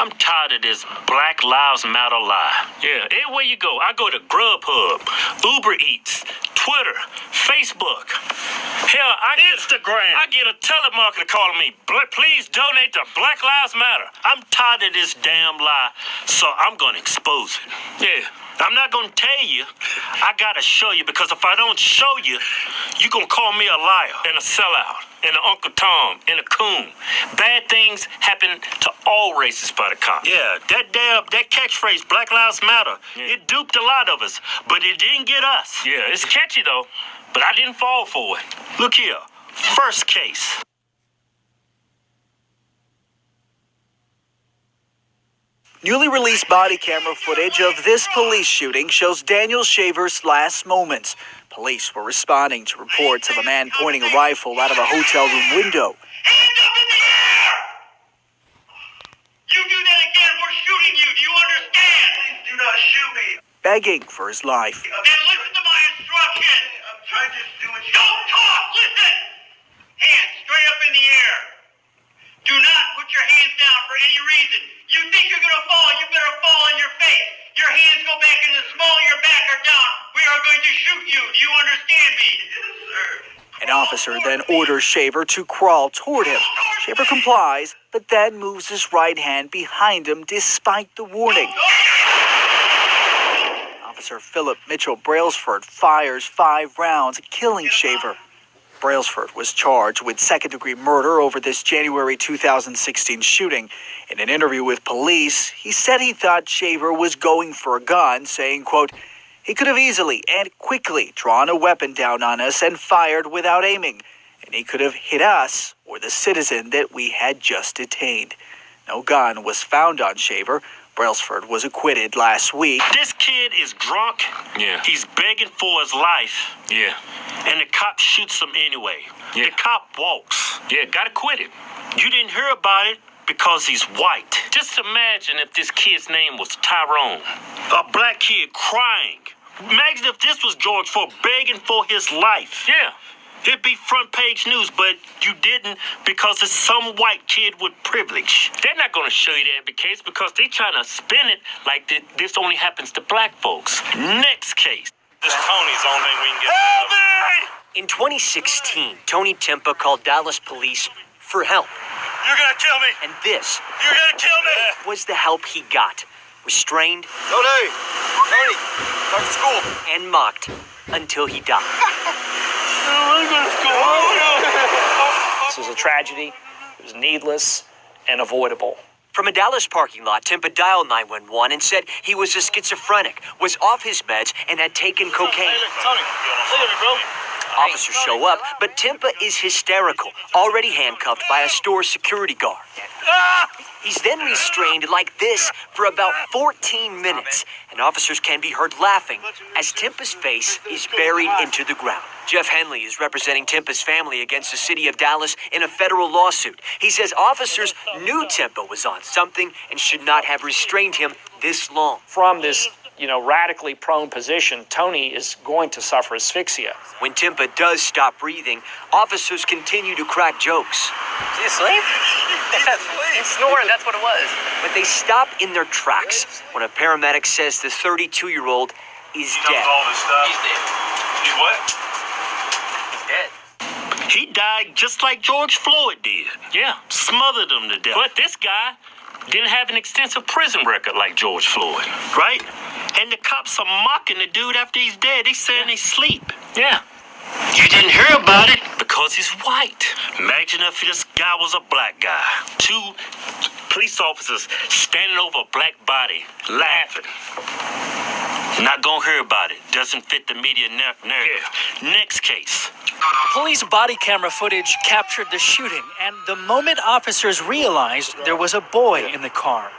I'm tired of this Black Lives Matter lie. Yeah, everywhere you go, I go to Grubhub, Uber Eats, Twitter, Facebook. Hell, Instagram. I get a telemarketer calling me, please donate to Black Lives Matter. I'm tired of this damn lie, so I'm going to expose it. Yeah. I'm not going to tell you. I got to show you, because if I don't show you, you're going to call me a liar and a sellout and an Uncle Tom and a coon. Bad things happen to all races by the cops. Yeah, that catchphrase, Black Lives Matter, it duped a lot of us, but it didn't get us. Yeah, it's catchy, though, but I didn't fall for it. Look here, first case. Newly released body camera footage of this police shooting shows Daniel Shaver's last moments. Police were responding to reports of a man pointing a rifle out of a hotel room window. Hands up in the air! You do that again, we're shooting you. Do you understand? Please do not shoot me. Begging for his life. And listen to my instructions. I'm trying to do what you... Don't talk! Listen! Hands straight up in the air. Do not put your hands down for any reason. You think you're going to fall, you better fall on your face. Your hands go back in the small of your back or down. We are going to shoot you. Do you understand me? Yes, sir. An officer then orders Shaver to crawl toward him. Shaver complies, but then moves his right hand behind him despite the warning. Officer Philip Mitchell Brailsford fires 5 rounds, killing Shaver. Brailsford was charged with second-degree murder over this January 2016 shooting. In an interview with police, he said he thought Shaver was going for a gun, saying, quote, "He could have easily and quickly drawn a weapon down on us and fired without aiming, and he could have hit us or the citizen that we had just detained." No gun was found on Shaver. Brailsford was acquitted last week. This kid is drunk. Yeah. He's begging for his life. Yeah. And the cop shoots him anyway. Yeah. The cop walks. Yeah, got acquitted. You didn't hear about it because he's white. Just imagine if this kid's name was Tyrone. A black kid crying. Imagine if this was George Floyd begging for his life. Yeah. It'd be front page news, but you didn't because it's some white kid with privilege. They're not going to show you that case because they're trying to spin it like this only happens to black folks. Next case. This Tony's the only thing we can get. Help me! In 2016, Tony Timpa called Dallas police for help. You're going to kill me. And this You're going to kill me. was the help he got. Restrained. Tony, start to school. And mocked until he died. This was a tragedy. It was needless and avoidable. From a Dallas parking lot, Timpa dialed 911 and said he was a schizophrenic, was off his meds, and had taken cocaine. Hey, look, Tony, look at me, bro. Officers show up, but Timpa is hysterical, already handcuffed by a store security guard. He's then restrained like this for about 14 minutes, and officers can be heard laughing as Timpa's face is buried into the ground. Jeff Henley is representing Timpa's family against the city of Dallas in a federal lawsuit. He says officers knew Timpa was on something and should not have restrained him this long. From this, radically prone position, Tony is going to suffer asphyxia. When Timpa does stop breathing, officers continue to crack jokes. Is he asleep? He's snoring, that's what it was. But they stop in their tracks when a paramedic says the 32-year-old is dead. All this stuff. He's dead. He's what? He's dead. He died just like George Floyd did. Yeah, smothered him to death. But this guy didn't have an extensive prison record like George Floyd, right? And the cops are mocking the dude after he's dead. They saying he's asleep. Yeah. You didn't hear about it because he's white. Imagine if this guy was a black guy. 2 police officers standing over a black body, laughing. Not gonna hear about it. Doesn't fit the media narrative. Yeah. Next case. Police body camera footage captured the shooting, and the moment officers realized there was a boy in the car.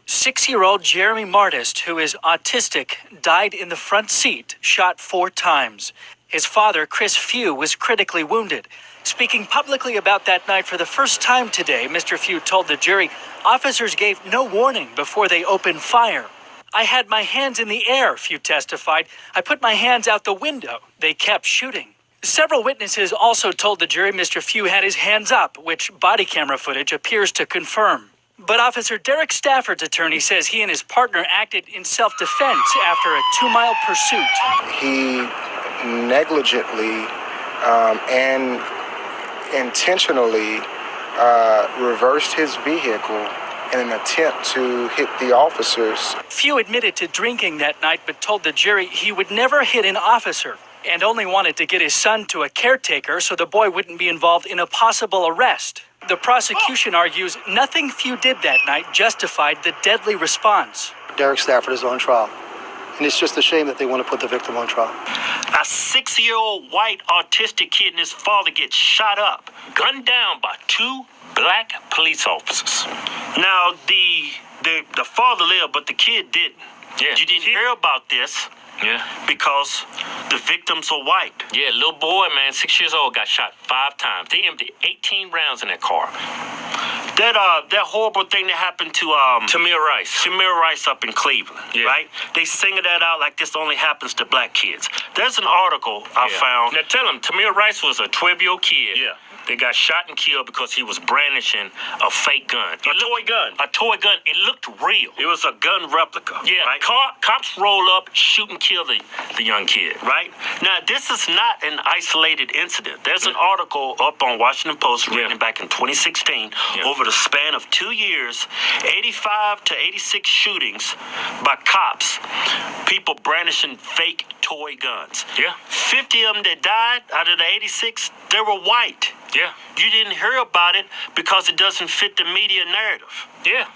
6-year-old Jeremy Martist, who is autistic, died in the front seat, shot 4 times. His father, Chris Few, was critically wounded. Speaking publicly about that night for the first time today, Mr. Few told the jury officers gave no warning before they opened fire. "I had my hands in the air," Few testified. "I put my hands out the window. They kept shooting." Several witnesses also told the jury Mr. Few had his hands up, which body camera footage appears to confirm. But Officer Derek Stafford's attorney says he and his partner acted in self-defense after a 2-mile pursuit. He negligently and intentionally reversed his vehicle in an attempt to hit the officers. Few admitted to drinking that night but told the jury he would never hit an officer and only wanted to get his son to a caretaker so the boy wouldn't be involved in a possible arrest. The prosecution argues nothing Few did that night justified the deadly response. Derek Stafford is on trial, and it's just a shame that they want to put the victim on trial. A 6-year-old white autistic kid and his father get shot up, gunned down by 2 black police officers. Now, the father lived, but the kid didn't. Yeah. You didn't hear about this. Yeah. Because the victims are white. Yeah, little boy, man, 6 years old, got shot 5 times. They emptied 18 rounds in that car. That horrible thing that happened to Tamir Rice up in Cleveland, right? They singing that out like this only happens to black kids. There's an article I found. Now tell him, Tamir Rice was a 12-year-old kid. Yeah. They got shot and killed because he was brandishing a fake gun. A toy gun. A toy gun. It looked real. It was a gun replica. Yeah. Right? Cops roll up, shoot and kill the young kid, right? Now, this is not an isolated incident. There's an article up on Washington Post written back in 2016. Over the span of 2 years, 85 to 86 shootings by cops, people brandishing fake toy guns. Yeah. 50 of them that died out of the 86, they were white. Yeah. You didn't hear about it because it doesn't fit the media narrative. Yeah.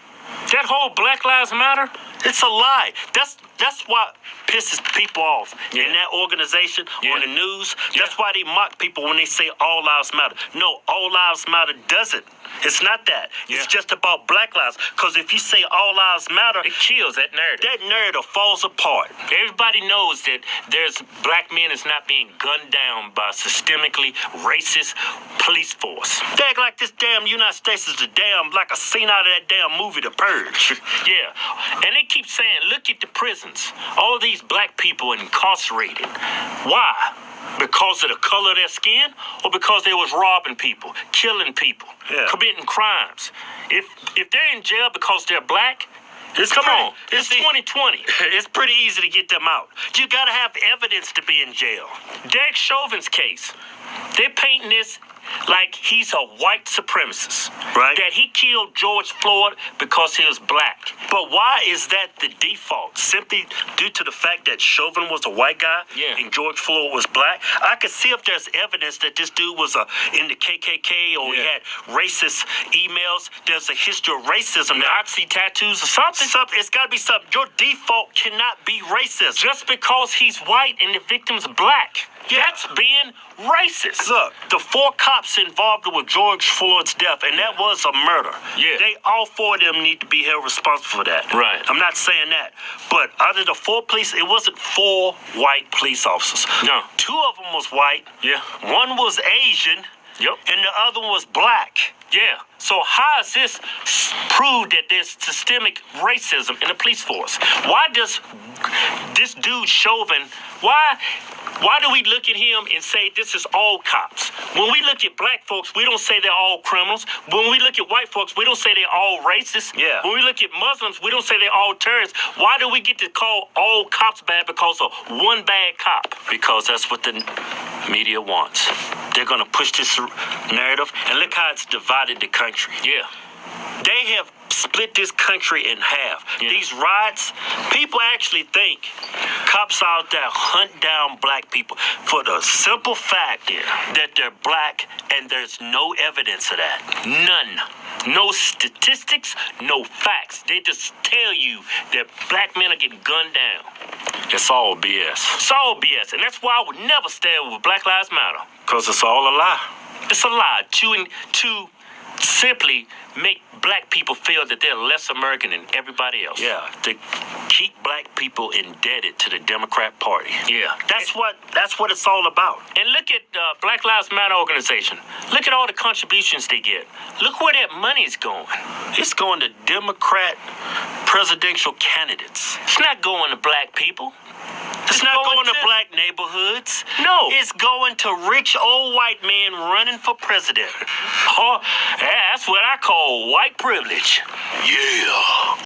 That whole Black Lives Matter, it's a lie. That's what pisses people off in that organization, on the news. That's why they mock people when they say all lives matter. No, all lives matter doesn't. It's not that. It's just about black lives. Because if you say all lives matter, it kills that narrative. That narrative falls apart. Everybody knows that there's black men is not being gunned down by systemically racist police force. They act like this damn United States is like a scene out of that damn movie, The Purge. And they keep saying, look at the prisons. All these black people incarcerated. Why? Because of the color of their skin, or because they was robbing people, killing people, committing crimes? If they're in jail because they're black, it's 2020. It's pretty easy to get them out. You gotta have evidence to be in jail. Derek Chauvin's case, they're painting this like he's a white supremacist, right? That he killed George Floyd because he was black. But why is that the default? Simply due to the fact that Chauvin was a white guy and George Floyd was black? I could see if there's evidence that this dude was in the KKK or he had racist emails. There's a history of racism, Nazi tattoos or something. It's got to be something. Your default cannot be racist. Just because he's white and the victim's black. That's being racist. Look, the 4 cops involved with George Floyd's death, and that was a murder. They all 4 of them need to be held responsible for that. Right. I'm not saying that. But out of the 4 police, it wasn't 4 white police officers. No. 2 of them was white. One was Asian. And the other one was black. So how is this prove that there's systemic racism in the police force? Why does this dude Chauvin, why do we look at him and say this is all cops? When we look at black folks, we don't say they're all criminals. When we look at white folks, we don't say they're all racist. When we look at Muslims, we don't say they're all terrorists. Why do we get to call all cops bad because of one bad cop? Because that's what the media wants. They're going to push this narrative, and look how it's divided the country. They have split this country in half. These riots, people actually think cops out there hunt down black people for the simple fact that they're black, and there's no evidence of that. None. No statistics, no facts. They just tell you that black men are getting gunned down. It's all BS. It's all BS, and that's why I would never stand with Black Lives Matter, because it's all a lie. It's a lie to simply make black people feel that they're less American than everybody else. To keep black people indebted to the Democrat Party. That's what it's all about. And look at Black Lives Matter organization. Look at all the contributions they get. Look where that money's going. It's going to Democrat presidential candidates. It's not going to black people. It's not going to black neighborhoods. No. It's going to rich old white men running for president. Oh, that's what I call white privilege. Yeah.